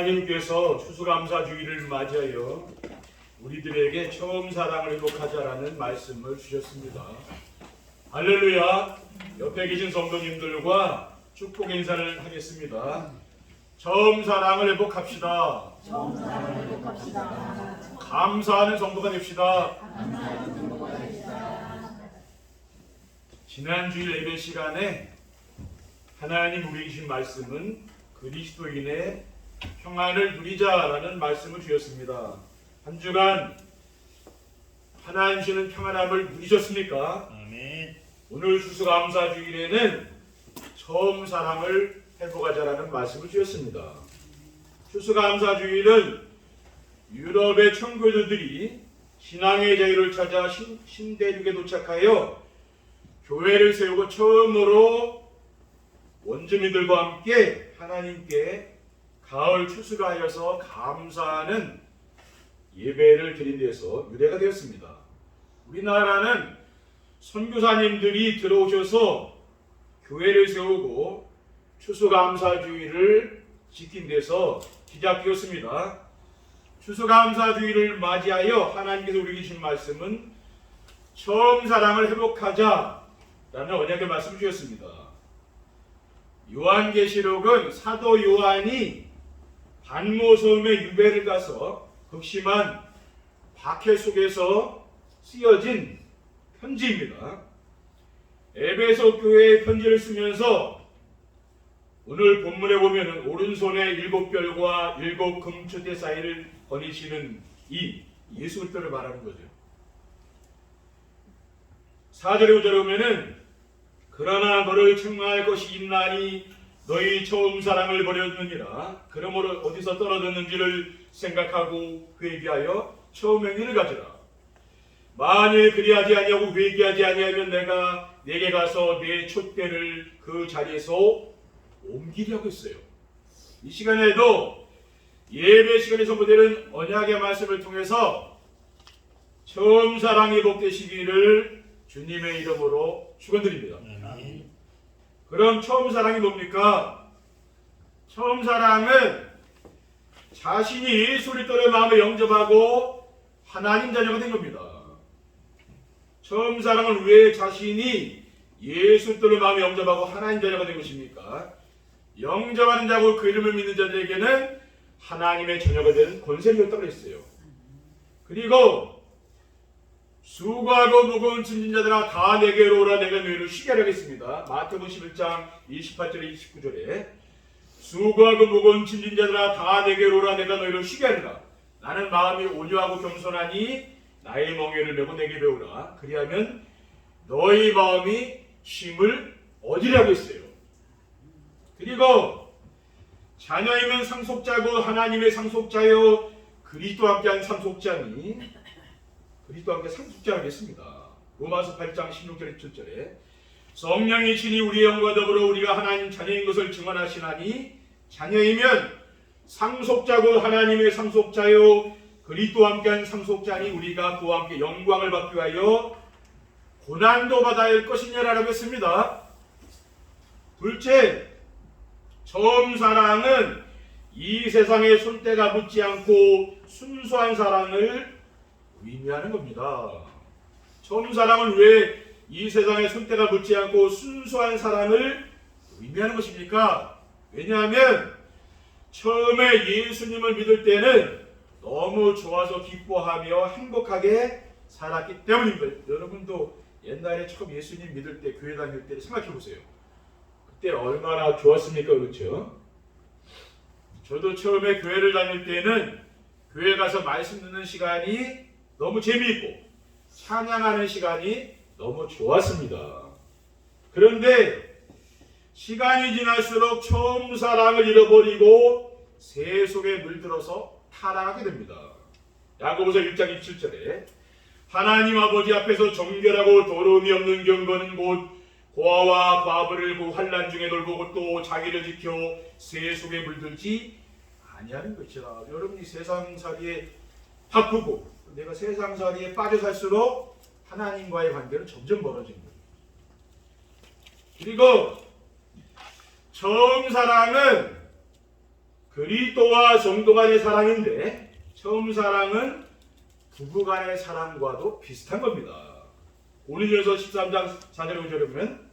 하나님께서 추수감사주의를 맞이하여 우리들에게 처음 사랑을 회복하자라는 말씀을 주셨습니다. 할렐루야. 옆에 계신 성도님들과 축복 인사를 하겠습니다. 처음 사랑을 회복합시다. 감사하는 성도가 됩시다. 지난 주일 예배 시간에 하나님 우리에게 주신 말씀은 그리스도인의 평안을 누리자라는 말씀을 주셨습니다. 한 주간 하나님 주시는 평안함을 누리셨습니까? 아멘. 오늘 추수감사주일에는 처음 사랑을 회복하자라는 말씀을 주셨습니다. 추수감사주일은 유럽의 청교도들이 신앙의 자유를 찾아 신대륙에 도착하여 교회를 세우고 처음으로 원주민들과 함께 하나님께 가을 추수를 하여서 감사하는 예배를 드린 데서 유래가 되었습니다. 우리나라는 선교사님들이 들어오셔서 교회를 세우고 추수감사주의를 지킨 데서 시작되었습니다. 추수감사주의를 맞이하여 하나님께서 우리에게 주신 말씀은 처음 사랑을 회복하자라는 언약의 말씀을 주셨습니다. 요한계시록은 사도 요한이 반모섬의 유배를 가서 극심한 박해 속에서 쓰여진 편지입니다. 에베소 교회의 편지를 쓰면서 오늘 본문에 보면 오른손에 7별과 7 금초대 사이를 거니시는 이 예수 그리스도를 말하는 거죠. 4절에 5절에 보면은 그러나 너를 책망할 것이 있나니 너희 처음 사랑을 버렸느니라. 그러므로 어디서 떨어졌는지를 생각하고 회개하여 처음 행위를 가지라. 만일 그리하지 아니하고 회개하지 아니하면 내가 내게 가서 내 촛대를 그 자리에서 옮기려고 했어요. 이 시간에도 예배 시간에 선포되는 언약의 말씀을 통해서 처음 사랑이 복되시기를 주님의 이름으로 축원드립니다. 그럼 처음 사랑이 뭡니까? 처음 사랑은 자신이 예수 그리스도의 마음에 영접하고 하나님 자녀가 된 겁니다. 처음 사랑은 왜 자신이 예수 그리스도의 마음에 영접하고 하나님 자녀가 된 것입니까? 영접하는 자고 그 이름을 믿는 자들에게는 하나님의 자녀가 되는 권세를 줬다고 했어요. 그리고 수고하고 무거운 짐진 자들아 다 내게로 오라 내가 너희를 쉬게 하겠습니다. 마태복음 11장 28절에 29절에 수고하고 무거운 짐진 자들아 다 내게로 오라 내가 너희를 쉬게 하리라. 나는 마음이 온유하고 겸손하니 나의 멍에를 메고 내게 배우라. 그리하면 너희 마음이 쉼을 얻으려고 했어요. 그리고 자녀이면 상속자고 하나님의 상속자요 그리스도와 함께한 상속자니 그리스도와 함께 상속자가 됐습니다. 로마서 8장 16절 17절에 성령이 친히 우리의 영과 더불어 우리가 하나님 자녀인 것을 증언하시나니 자녀이면 상속자고 하나님의 상속자요 그리스도와 함께한 상속자니 우리가 그와 함께 영광을 받기 위하여 고난도 받아야 할 것이냐라고 했습니다. 둘째, 처음 사랑은 이 세상에 손때가 붙지 않고 순수한 사랑을 의미하는 겁니다. 처음 사랑은 왜 이 세상에 손때가 붙지 않고 순수한 사랑을 의미하는 것입니까? 왜냐하면 처음에 예수님을 믿을 때는 너무 좋아서 기뻐하며 행복하게 살았기 때문입니다. 여러분도 옛날에 처음 예수님 믿을 때 교회 다닐 때 생각해 보세요. 그때 얼마나 좋았습니까? 그렇죠? 저도 처음에 교회를 다닐 때는 교회 가서 말씀 듣는 시간이 너무 재미있고 찬양하는 시간이 너무 좋았습니다. 그런데 시간이 지날수록 처음 사랑을 잃어버리고 새 속에 물들어서 타락하게 됩니다. 야고보서 1장 27절에 하나님 아버지 앞에서 정결하고 더러움이 없는 경건은 곧 고아와 과부를 그 환난 중에 돌보고 또 자기를 지켜 새 속에 물들지 아니하는 것이라. 여러분이 세상살이에 바쁘고 내가 세상살이에 빠져 살수록 하나님과의 관계는 점점 멀어지는 거예요. 그리고 처음 사랑은 그리스도와 성도 간의 사랑인데 처음 사랑은 부부 간의 사랑과도 비슷한 겁니다. 고린도전서 13장 4절 5절에 보면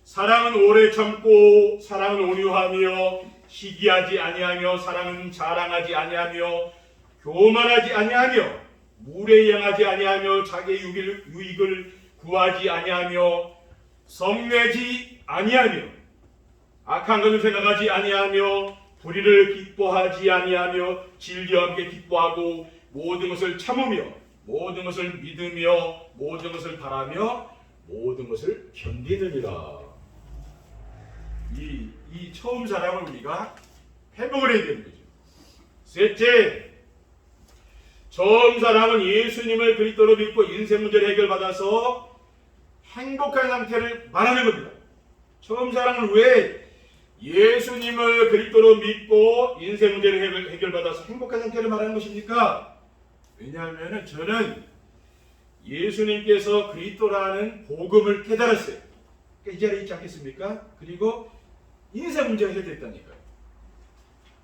사랑은 오래 참고 사랑은 온유하며 시기하지 아니하며 사랑은 자랑하지 아니하며 교만하지 아니하며 물에 향하지 아니하며 자기의 유익을 구하지 아니하며 성내지 아니하며 악한 것을 생각하지 아니하며 불의를 기뻐하지 아니하며 진리와 함께 기뻐하고 모든 것을 참으며 모든 것을 믿으며 모든 것을 바라며 모든 것을 견디느니라. 이 처음 사랑을 우리가 회복을 해야 되는 거죠. 셋째, 처음 사랑은 예수님을 그리스도로 믿고 인생 문제를 해결받아서 행복한 상태를 말하는 겁니다. 처음 사랑은 왜 예수님을 그리스도로 믿고 인생 문제를 해결받아서 행복한 상태를 말하는 것입니까? 왜냐하면 저는 예수님께서 그리스도라는 복음을 깨달았어요. 그러니까 이 자리에 있지 않겠습니까? 그리고 인생 문제가 해결됐다니까요.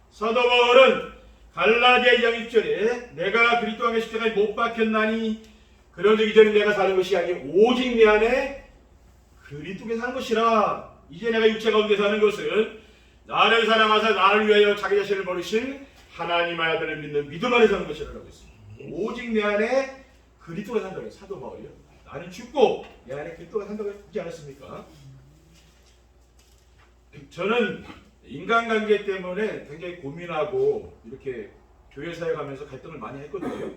사도 바울은 갈라디아 2장 1절에 내가 그리스도 안에 십자가에 못 박혔나니 그런즉 이제는 내가 사는 것이 아니요 오직 내 안에 그리스도께 사는 것이라. 이제 내가 육체 가운데 사는 것은 나를 사랑하사 나를 위하여 자기 자신을 버리신 하나님의 아들을 믿는 믿음 안에 사는 것이라고 했습니다. 오직 내 안에 그리스도가 산다고 해요. 사도 바울이요. 나는 죽고 내 안에 그리스도가 산다고 했지 않았습니까? 저는 인간관계 때문에 굉장히 고민하고 이렇게 교회 사역하면서 갈등을 많이 했거든요.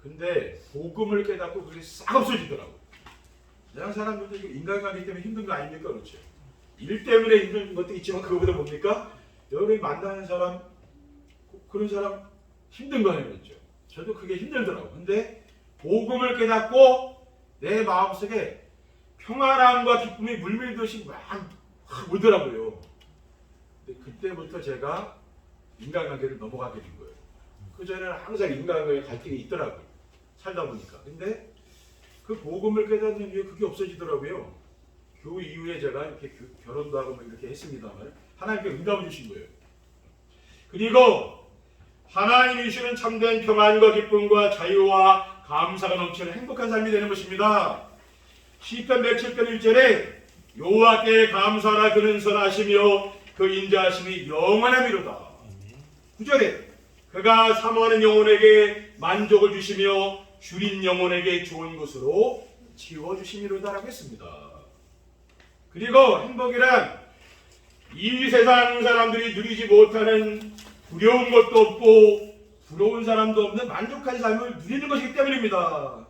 근데 복음을 깨닫고 그게 싹 없어지더라고요. 세상 사람들도 인간관계 때문에 힘든 거 아닙니까? 그렇죠. 일 때문에 힘든 것도 있지만 그거보다 뭡니까? 여러분이 만나는 사람, 그런 사람 힘든 거 아니에요. 그렇죠. 저도 그게 힘들더라고요. 근데 복음을 깨닫고 내 마음속에 평안함과 기쁨이 물밀듯이 막 오더라고요. 근데 그때부터 제가 인간관계를 넘어가게 된 거예요. 그전에는 항상 인간관계에 갈등이 있더라고요. 살다 보니까. 근데 그 복음을 깨닫는 이후에 그게 없어지더라고요. 그 이후에 제가 이렇게 결혼도 하고 뭐 이렇게 했습니다만 하나님께 응답을 주신 거예요. 그리고 하나님이 주시는 참된 평안과 기쁨과 자유와 감사가 넘치는 행복한 삶이 되는 것입니다. 시편 107편 1절에 여호와께 감사하라 그는 선하시며 그 인자하심이 영원하미로다. 9절에 그가 사모하는 영혼에게 만족을 주시며 줄인 영혼에게 좋은 것으로 지워주시미로다라고 했습니다. 그리고 행복이란 이 세상 사람들이 누리지 못하는 두려운 것도 없고 부러운 사람도 없는 만족한 삶을 누리는 것이기 때문입니다.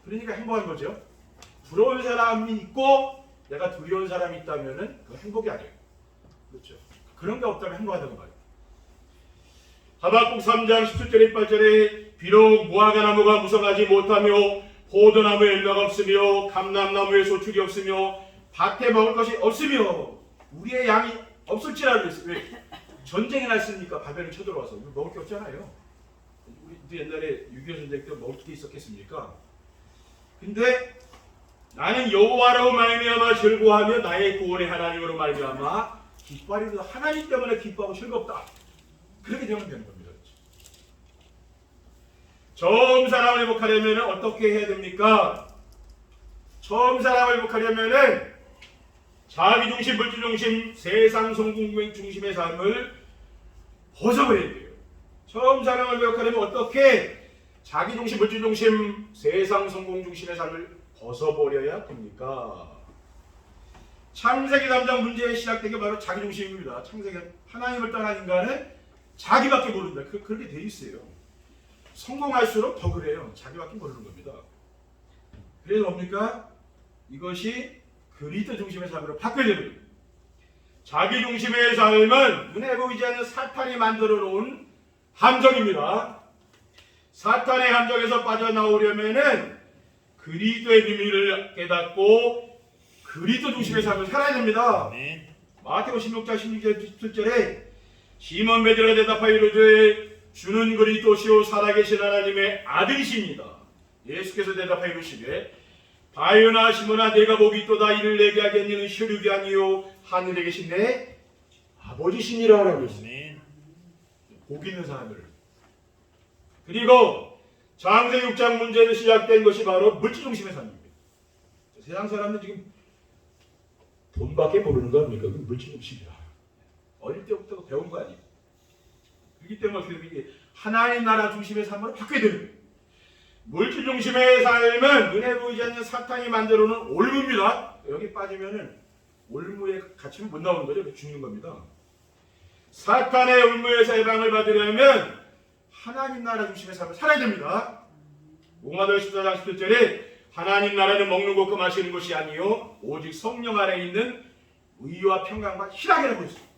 그러니까 행복한 거죠. 부러운 사람이 있고 내가 두려운 사람이 있다면 그 행복이 아니에요. 그렇죠. 그런 게 없다면 행복하다는 말이에요. 하박국 3장 17절에 18절에 비록 무화과 나무가 무성하지 못하며 포도나무에 열매가 없으며 감람나무에 소출이 없으며 밭에 먹을 것이 없으며 우리의 양이 없을지라도 했어요. 왜? 전쟁이 났으니까 바벨이 쳐들어와서 우리 먹을 게 없잖아요. 우리 옛날에 6.25 전쟁 때 먹을 게 있었겠습니까? 근데 나는 여호와로 말미암아 즐거워하며 나의 구원의 하나님으로 말미암아 기뻐하리로다. 하나님 때문에 기뻐하고 즐겁다. 그렇게 되면 되는 겁니다. 처음 사랑을 회복하려면 어떻게 해야 됩니까? 처음 사랑을 회복하려면 자기중심, 물질중심, 세상 성공 중심의 삶을 벗어버려야 돼요. 처음 사랑을 회복하려면 어떻게 자기중심, 물질중심, 세상 성공 중심의 삶을 벗어버려야 됩니까? 창세기 3장 문제의 시작된 게 바로 자기중심입니다. 창세기 하나님을 떠난 인간은 자기밖에 모른다. 그렇게 돼 있어요. 성공할수록 더 그래요. 자기밖에 모르는 겁니다. 그래서 뭡니까? 이것이 그리스도 중심의 삶으로 바뀌어야 되는 겁니다. 자기 중심의 삶은 눈에 보이지 않는 사탄이 만들어 놓은 함정입니다. 사탄의 함정에서 빠져나오려면은 그리스도의 비밀을 깨닫고 그리스도 중심의 삶을 살아야 됩니다. 마태복음 16장 16절 17절에 시몬 베드로가 대답하여 이르되 주는 그리스도시요 살아계신 하나님의 아들이십니다. 예수께서 대답하여 이르시되 바요나 시몬아 내가 복이 있도다 이를 내게 하게 하는 혈육이 아니요 하늘에 계신 내 아버지시니라 하라고 했어요. 아멘. 복 있는 사람을. 그리고 장세 6장 문제로 시작된 것이 바로 물질 중심의 삶입니다. 세상 사람들 지금 돈밖에 모르는 거 아닙니까? 그건 물질 중심이라. 어릴 때부터 배운 거 아니에요. 그렇기 때문에 이게 하나님 나라 중심의 삶으로 바뀌어야 되는 거예요. 물질 중심의 삶은 눈에 보이지 않는 사탄이 만들어 놓은 올무입니다. 여기 빠지면은 올무에 갇히면 못 나오는 거죠. 죽는 겁니다. 사탄의 올무에서 해방을 받으려면 하나님 나라 중심의 삶을 살아야 됩니다. 로마서 14장 17절에 하나님 나라는 먹는 것과 마시는 것이 아니요 오직 성령 안에 있는 의와 평강과 희락이라고 했습니다.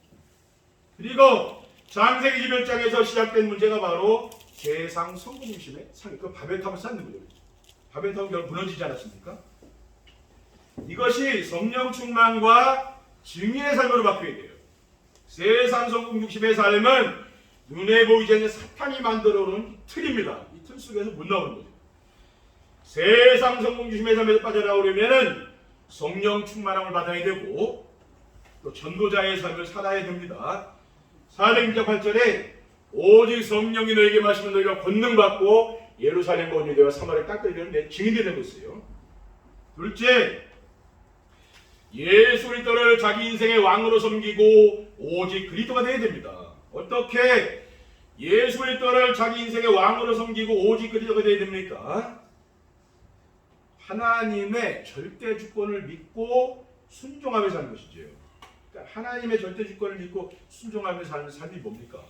그리고 창세기 21장에서 시작된 문제가 바로 세상 성공 중심의 삶, 그 바벨탑을 쌓는 거죠. 바벨탑은 결국 무너지지 않았습니까? 이것이 성령 충만과 증인의 삶으로 바뀌어야 돼요. 세상 성공 중심의 삶은 눈에 보이지 않는 사탄이 만들어 놓은 틀입니다. 이 틀 속에서 못 나오는 거죠. 세상 성공 중심의 삶에서 빠져나오려면 성령 충만함을 받아야 되고 또 전도자의 삶을 살아야 됩니다. 사도행전 8절에 오직 성령이 너에게 마시면 너희가 권능받고 예루살렘과 온 유대와 사마리아 땅까지 이르는 내 증인이 되고 있어요. 둘째, 예수 그리스도를 자기 인생의 왕으로 섬기고 오직 그리스도가 되어야 됩니다. 어떻게 예수 그리스도를 자기 인생의 왕으로 섬기고 오직 그리스도가 되어야 됩니까? 하나님의 절대 주권을 믿고 순종하며 사는 것이죠. 그러니까 하나님의 절대 주권을 믿고 순종하며 사는 삶이 뭡니까?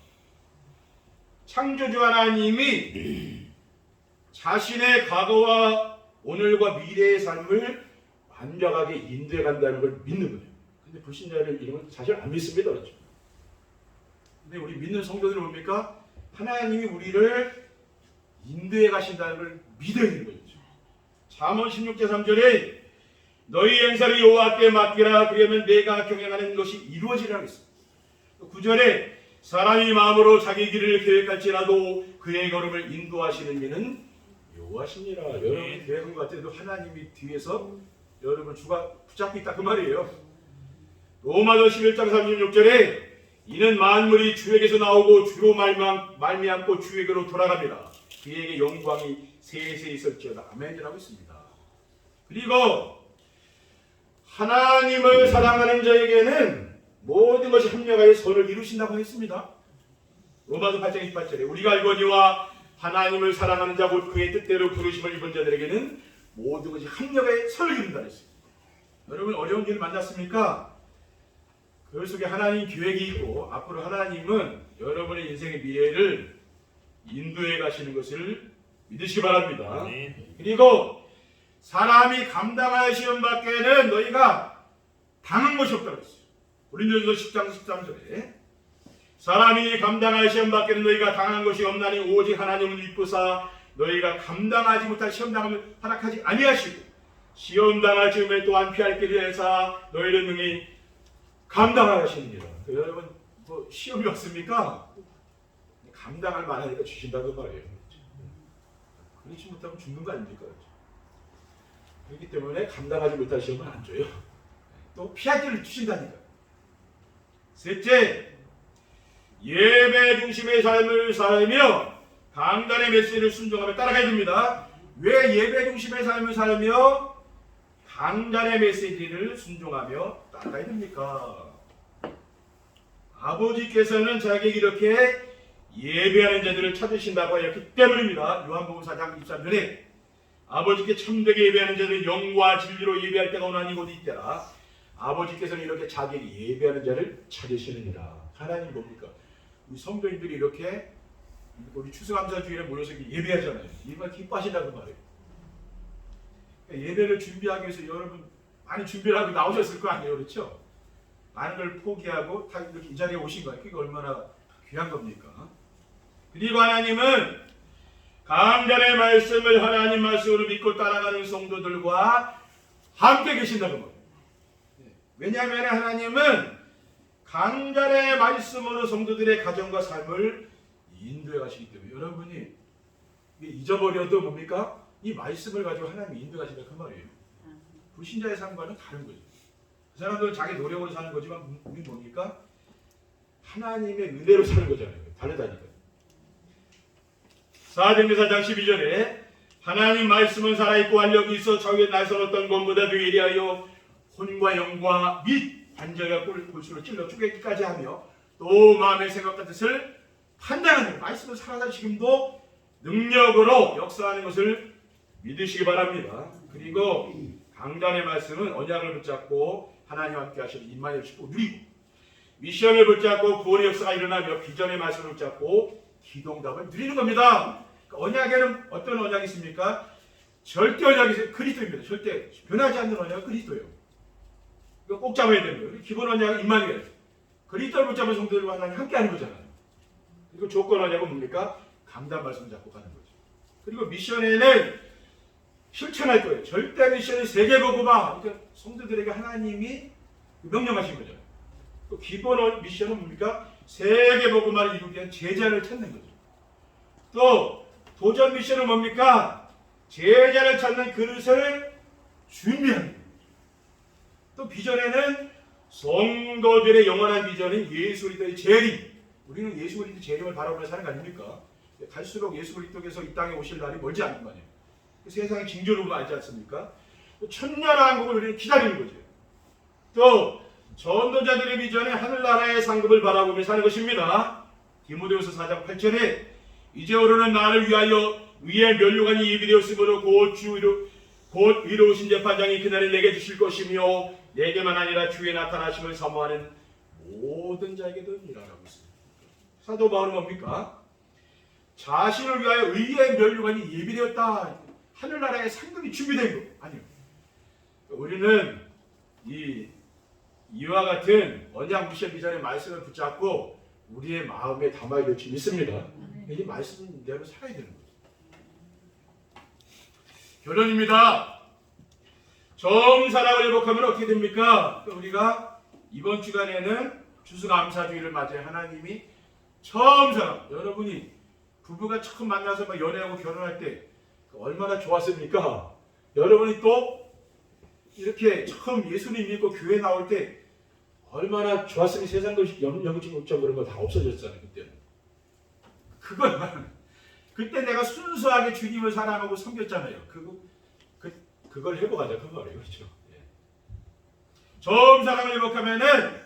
창조주 하나님이 자신의 과거와 오늘과 미래의 삶을 완벽하게 인도해 간다는 걸 믿는 거예요. 근데 불신자들 이런 건 사실 안 믿습니다. 그렇죠? 근데 우리 믿는 성도들은 뭡니까? 하나님이 우리를 인도해 가신다는 걸 믿어야 되는 거죠. 잠언 16장 3절에 너희 행사를 여호와께 맡기라 그러면 내가 경영하는 것이 이루어지리라 했습니다. 9절에 사람이 마음으로 자기 길을 계획할지라도 그의 걸음을 인도하시는 이는 여호와시니라. 여러분이 계획한 것 같아도 하나님이 뒤에서 여러분 주가 붙잡고 있다 그 말이에요. 로마서 11장 36절에 이는 만물이 주에게서 나오고 주로 말미암고 주에게로 돌아갑니다. 그에게 영광이 세세히 있을지어다. 아멘이라고 있습니다. 그리고 하나님을 사랑하는 자에게는 모든 것이 합력하여 선을 이루신다고 했습니다. 로마서 8장 28절에 우리가 알거니와 하나님을 사랑하는 자 곧 그의 뜻대로 부르심을 입은 자들에게는 모든 것이 합력하여 선을 이룬다 했습니다. 여러분 어려운 일을 만났습니까? 그 속에 하나님 계획이 있고 앞으로 하나님은 여러분의 인생의 미래를 인도해 가시는 것을 믿으시기 바랍니다. 그리고 사람이 감당할 시험 밖에는 너희가 당한 것이 없다고 했어요. 고린도전서 10장 13절에 사람이 감당할 시험 밖에는 너희가 당한 것이 없나니 오직 하나님은 이쁘사 너희가 감당하지 못할 시험 당함을 허락하지 아니하시고 시험 당할 즈음에 또한 피할 길을 해사 너희를 능히 감당하시느니라. 여러분 뭐 시험이 왔습니까? 감당할 만하니까 주신다는 말이에요. 그렇지 못하면 죽는 거 아닙니까? 그렇기 때문에 감당하지 못할 시험은 안 줘요. 또 피할 길을 주신다니까요. 셋째, 예배 중심의 삶을 살며 강단의 메시지를 순종하며 따라가야 됩니다. 왜 예배 중심의 삶을 살며 강단의 메시지를 순종하며 따라가야 됩니까? 아버지께서는 자기에게 이렇게 예배하는 자들을 찾으신다고 하였기 때문입니다. 요한복음 4장 23절에 아버지께 참되게 예배하는 자들은 영과 진리로 예배할 때가 오나니 곧 이때라. 아버지께서는 이렇게 자기에게 예배하는 자를 찾으시느니라. 하나님 뭡니까? 우리 성도님들이 이렇게 우리 추수감사주일에 모여서 예배하잖아요. 이만 기뻐하신다고 말해요. 그러니까 예배를 준비하기 위해서 여러분 많이 준비를 하고 나오셨을 거 아니에요. 그렇죠? 많은 걸 포기하고 다 이렇게 이 자리에 오신 거예요. 그게 얼마나 귀한 겁니까? 그리고 하나님은 강단의 말씀을 하나님 말씀으로 믿고 따라가는 성도들과 함께 계신다는 거예요. 왜냐하면 하나님은 강단의 말씀으로 성도들의 가정과 삶을 인도해 가시기 때문에 여러분이 잊어버려도 뭡니까? 이 말씀을 가지고 하나님이 인도해 가신다 그 말이에요. 불신자의 삶과는 다른 거죠. 그 사람들은 자기 노력으로 사는 거지만 우리 뭡니까? 하나님의 은혜로 사는 거잖아요. 다르다니까요. 사도행전 4장 12절에 하나님 말씀은 살아있고 활력이 있어 좌우에 날선 어떤 것보다도 예리하여 혼과 영과 및 관절과 골수로 찔러 쪼개기까지 하며 또 마음의 생각과 뜻을 판단하는 말씀은 살아서 지금도 능력으로 역사하는 것을 믿으시기 바랍니다. 그리고 강단의 말씀은 언약을 붙잡고 하나님과 함께 하시는 임마누엘 축복을 누리고 미션을 붙잡고 구원의 역사가 일어나며 비전의 말씀을 붙잡고 기도응답을 누리는 겁니다. 언약에는 어떤 언약이 있습니까? 절대 언약이 있어요. 그리스도입니다. 절대 변하지 않는 언약은 그리스도예요. 이거 꼭 잡아야 되는 거예요. 기본 언약은 임마누엘. 그리스도를 붙잡은 성도들과 하나님 함께 하는 거잖아요. 그리고 조건 언약은 뭡니까? 강단 말씀을 잡고 가는 거죠. 그리고 미션에는 실천할 거예요. 절대 미션은 세계보고마. 그러니까 성도들에게 하나님이 명령하신 거죠. 또 기본 미션은 뭡니까? 세계보고마를 이루기 위한 제자를 찾는 거죠. 또 도전 미션은 뭡니까? 제자를 찾는 그릇을 준비하는 거예요. 또 비전에는 성도들의 영원한 비전인 예수 그리스도의 재림. 우리는 예수 그리스도 재림을 바라보며 사는 거 아닙니까? 갈수록 예수 그리스도께서 이 땅에 오실 날이 멀지 않은 거 아니에요. 세상이 징조로 알지 않습니까? 천년왕국을 우리는 기다리는 거죠. 또 전도자들의 비전은 하늘나라의 상급을 바라보며 사는 것입니다. 디모데후서 4장 8절에 이제 오르는 나를 위하여 위에 면류관이 예비되었으므로 곧 위로우신 재판장이 그날을 내게 주실 것이며 내게만 아니라 주의 나타나심을 사모하는 모든 자에게도 이라라고 했습니다. 사도 바울은 뭡니까? 자신을 위하여 의의 면류관이 예비되었다. 하늘나라의 상급이 준비된 거 아니요. 우리는 이와 같은 언약 미션 비전의 말씀을 붙잡고 우리의 마음에 담아야 될 줄 믿습니다. 이 말씀대로 살아야 되는 거죠. 결론입니다. 정사랑을 회복하면 어떻게 됩니까? 우리가 이번 주간에는 추수감사주의를 맞이해 하나님이 처음 사랑, 여러분이 부부가 처음 만나서 막 연애하고 결혼할 때 얼마나 좋았습니까? 여러분이 또 이렇게 처음 예수님 믿고 교회 나올 때 얼마나 좋았으면 세상 것이 영적 욕정 그런 거 다 없어졌잖아요. 그때는. 그때 내가 순수하게 주님을 사랑하고 섬겼잖아요. 그걸 회복하자 그 말이에요. 그렇죠? 예. 처음 사랑을 회복하면은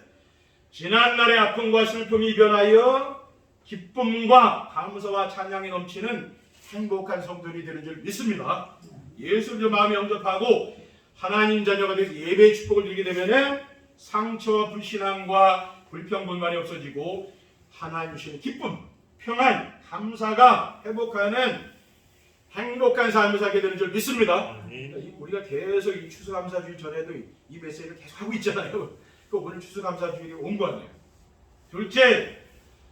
지난날의 아픔과 슬픔이 변하여 기쁨과 감사와 찬양이 넘치는 행복한 성도들이 되는 줄 믿습니다. 예수를 마음에 영접하고 하나님 자녀가 돼서 예배의 축복을 누리게 되면은 상처와 불신앙과 불평불만이 없어지고 하나님 주시는 기쁨, 평안, 감사가 회복하는 행복한 삶을 살게 되는 줄 믿습니다. 우리가 계속 이 추수감사주일 전에도 이 메시지를 계속 하고 있잖아요. 오늘 추수감사주일이 온 거 아니에요. 둘째,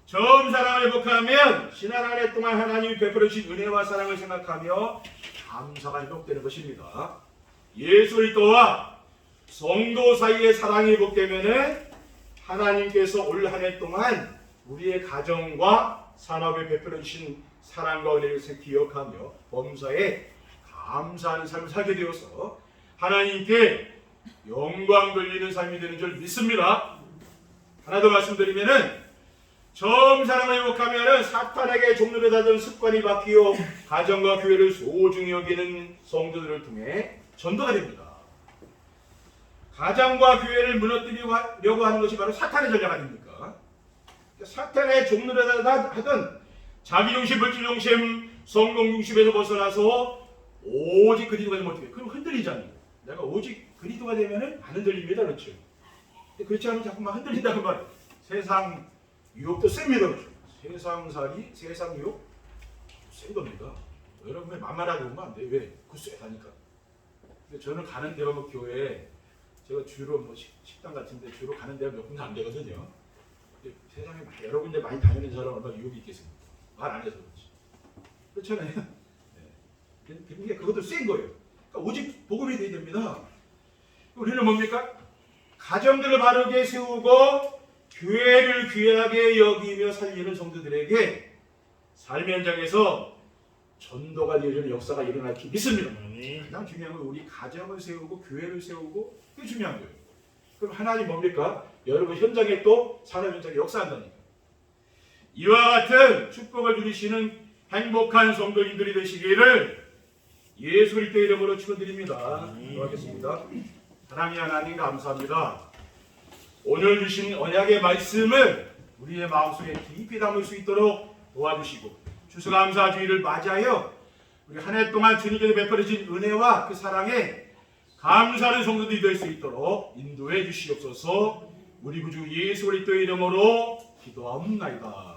처음 사랑을 회복하면 지난 한 해 동안 하나님이 베풀어 주신 은혜와 사랑을 생각하며 감사가 회복되는 것입니다. 예수 그리스도와 성도 사이의 사랑이 회복되면은 하나님께서 올 한 해 동안 우리의 가정과 산업에 베풀어 주신 사랑과 은혜를 기억하며 범사에 감사하는 삶을 살게 되어서 하나님께 영광 돌리는 삶이 되는 줄 믿습니다. 하나 더 말씀드리면은 처음 사랑을 회복하면은 사탄에게 종로에 닫은 습관이 바뀌어 가정과 교회를 소중히 여기는 성도들을 통해 전도가 됩니다. 가정과 교회를 무너뜨리려고 하는 것이 바로 사탄의 전략 아닙니까? 사탄의 종로에 하던 자기중심, 물질중심, 성공중심에서 벗어나서 오직 그리스도가 되면 어떻게? 그럼 흔들리잖아요. 내가 오직 그리스도가 되면은 안 흔들립니다. 그렇죠? 그렇지 않으면 자꾸만 흔들린다는 말. 세상 유혹도 셉니다. 그렇죠? 세상살이, 세상 유혹 센 겁니다. 여러분 만만하게 보면 안 돼요. 왜? 그 쎄다니까. 저는 가는 데가 뭐 교회, 제가 주로 뭐 식당 같은데 주로 가는 데가 몇 군데 안 되거든요. 세상에 여러 군데 많이 다니는 사람 얼마나 유혹이 있겠습니까? 말 안 해서 그렇지. 그렇잖아요. 네. 그러니까 그것도 센 거예요. 그러니까 오직 복음이 돼야 됩니다. 우리는 뭡니까? 가정들을 바르게 세우고 교회를 귀하게 여기며 살리는 성도들에게 삶의 현장에서 전도가 되어지는 역사가 일어날 줄 믿습니다. 가장 중요한 건 우리 가정을 세우고 교회를 세우고 그게 중요한 거예요. 그럼 하나님 뭡니까? 여러분 현장에 또 산업 현장에 역사한다니까. 이와 같은 축복을 누리시는 행복한 성도님들이 되시기를 예수 그리스도 이름으로 축원드립니다. 기도하겠습니다. 하나님 감사합니다. 오늘 주신 언약의 말씀을 우리의 마음속에 깊이 담을 수 있도록 도와주시고 추수감사 주일을 맞이하여 우리 한 해 동안 주님께서 베풀어진 은혜와 그 사랑에 감사하는 성도들이 될 수 있도록 인도해 주시옵소서. 우리 구주 예수 그리스도의 이름으로 기도하옵나이다.